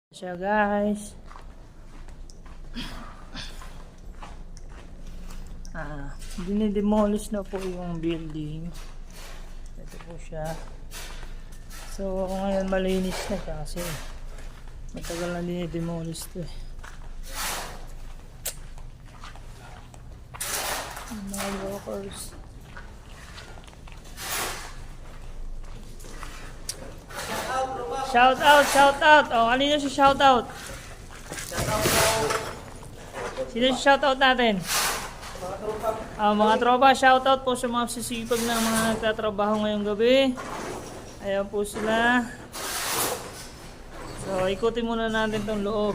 Siya guys. Dinidemolish na po yung building. Ito po siya. So ngayon malinis na siya kasi matagal na dinidemolish to eh. Mga workers. Shout out, shout out. Oh, kanino si shout out? Sino si shout out natin? Mga tropa, shout out po sa mga sisipag na mga nagtatrabaho ngayong gabi. Ayan po sila. So, ikutin muna natin tong loob.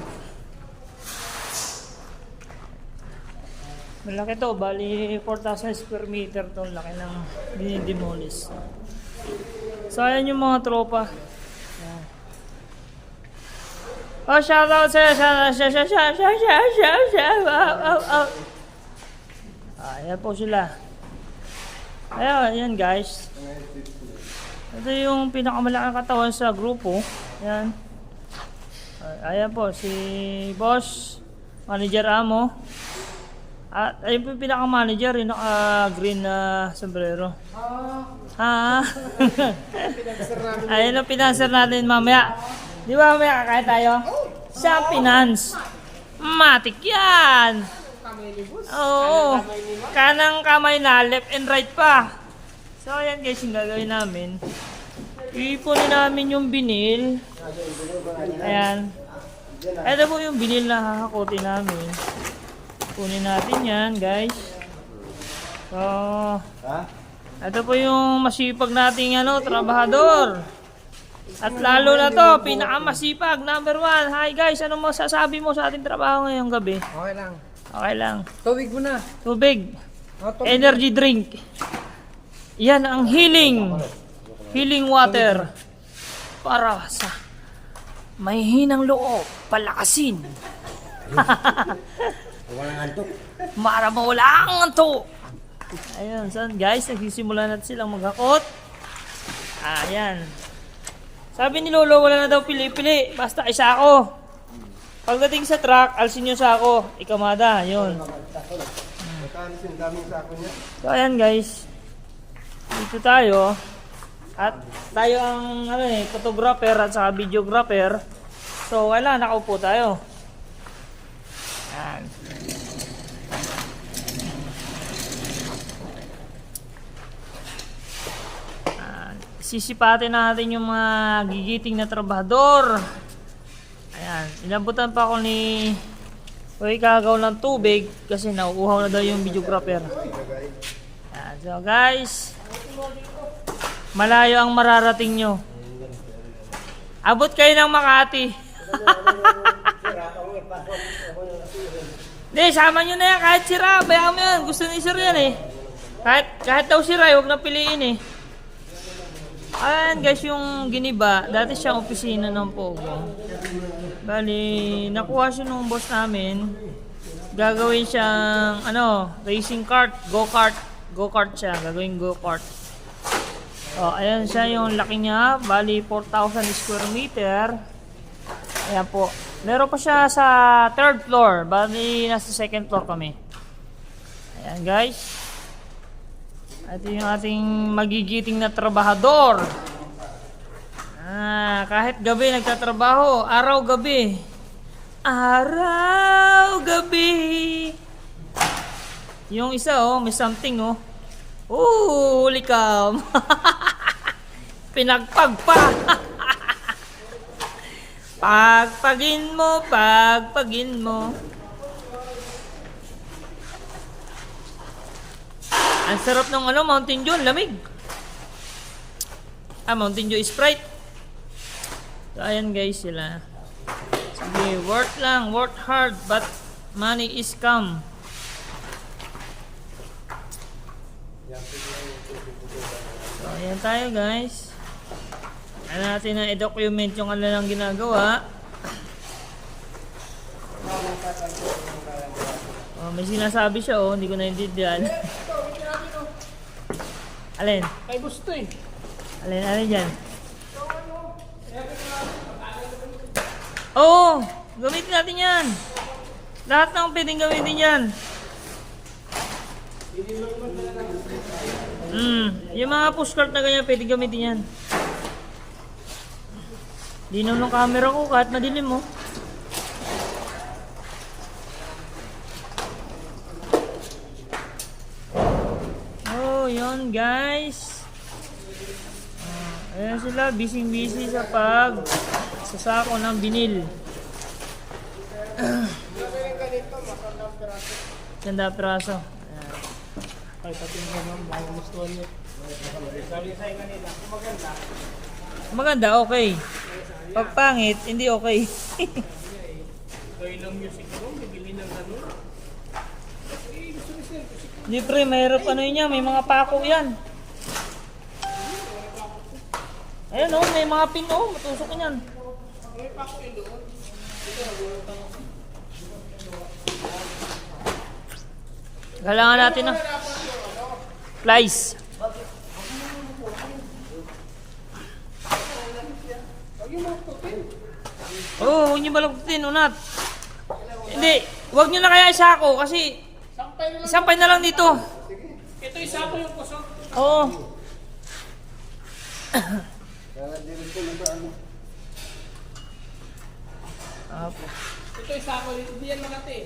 Malaki to, bali 4,000 square meter tong laki ng dinidemolish. So, ayan yung mga tropa. Oh, shout out sir. Ayan po sila. Ayan guys. Ito yung pinakamalaking katawan sa grupo. Ayan. Ayan po si Boss Manager Amo. At ayun po yung pinaka-manager, yung naka-green na sombrero. Ayan ang pinanser natin mamaya. Di ba mamaya kakain tayo? Sa finance. Matik yan. Oo. Kanang kamay na, left and right pa. So ayan guys, yung gagawin namin. Ipunin namin yung binil. Ayan. Ito po yung binil na hahakutin namin. Punin natin yan guys. So ito po yung masipag nating trabahador. At lalo na to, pinakamasipag, number 1. Hi guys, ano masasabi mo sa ating trabaho ngayong gabi? Okay lang. Okay lang. Tubig muna. Tubig. Tubig. Energy drink. Yan ang healing. Healing water. Para sa may hinang loob, palakasin. Walang antok. Para mawala ang antok. Ayun, so guys, nagsisimula na silang maghakot. Ayan. Sabi ni Lolo, wala na daw pili-pili. Basta isa ako. Pagdating sa truck, alsin nyo sa ako. Ikamada, yun. So, ayan guys. Dito tayo. At tayo ang photographer at saka videographer. So, wala, nakaupo tayo. Ayan. Sisipatin natin yung mga gigiting na trabahador. Ayan, inabutan pa ako ni kagaw ng tubig kasi nauuhaw na daw yung videographer. Ayan, so guys, malayo ang mararating nyo. Abot kayo ng Makati. Hindi, sama nyo na yan kahit sira. Bayaan mo yan, gusto ni sir yan eh. Kahit daw sira, huwag na piliin eh. Ayan guys, yung giniba, dati siyang opisina ng Pogo. Bali, nakuha siya nung boss namin. Gagawin siyang, racing kart, go-kart. Go-kart siya, gagawin go-kart. O, ayan siya yung laki niya. Bali, 4,000 square meter. Ayan po. Meron pa siya sa 3rd floor. Bali, nasa 2nd floor kami. Ayan guys. Ito yung ating magigiting na trabahador. Kahit gabi nagtatrabaho, araw-gabi. Araw-gabi. Yung isa may something huli ka. Pinagpag pa. Pagpagin mo. Ang sarap ng Mountain Dew, lamig. Mountain Dew Sprite. So, ayan guys sila. Sige, work hard, but money is come. So, ayan tayo guys. Ayan natin na i-document yung lang ginagawa. May sinasabi siya hindi ko naintindihan. Alin? Ay gusto eh. Alin dyan? Oo, gamitin natin yan. Lahat ng pwedeng gamitin yan. Yung mga pushcart na ganyan, pwedeng gamitin yan. Linaw ng camera ko kahit madilim mo. Oh, yun guys. Ayan sila, busy sa sasako ng binil. Ganda praso. Ay, pati nga ma'am, bago gusto niyo. Sabi sa'yo kanina, kung maganda. Maganda, okay. Pag pangit, hindi okay. Kaya lang music ko, bibili ng ano. Hindi pre, mahirap ano yun yan, may mga pako yan. Ayan oh, may mga pin oh, matusok yan. May pako yun doon. Kailangan natin na. Flies. Oo, huwag niyo balagtutin, unat. Hindi, huwag niyo na kaya isako kasi isampay na lang dito. Ito isa ko yung kusok. Oo. Ito isa ko, hindi yan makati.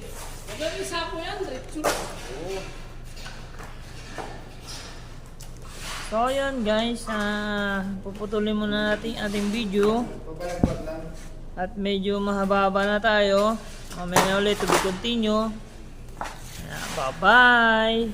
Maganda isa ko yan, diretso. So yun guys, puputulin muna natin ating video. At medyo mahaba na tayo. Mamaya ulit to be continue. Bye bye.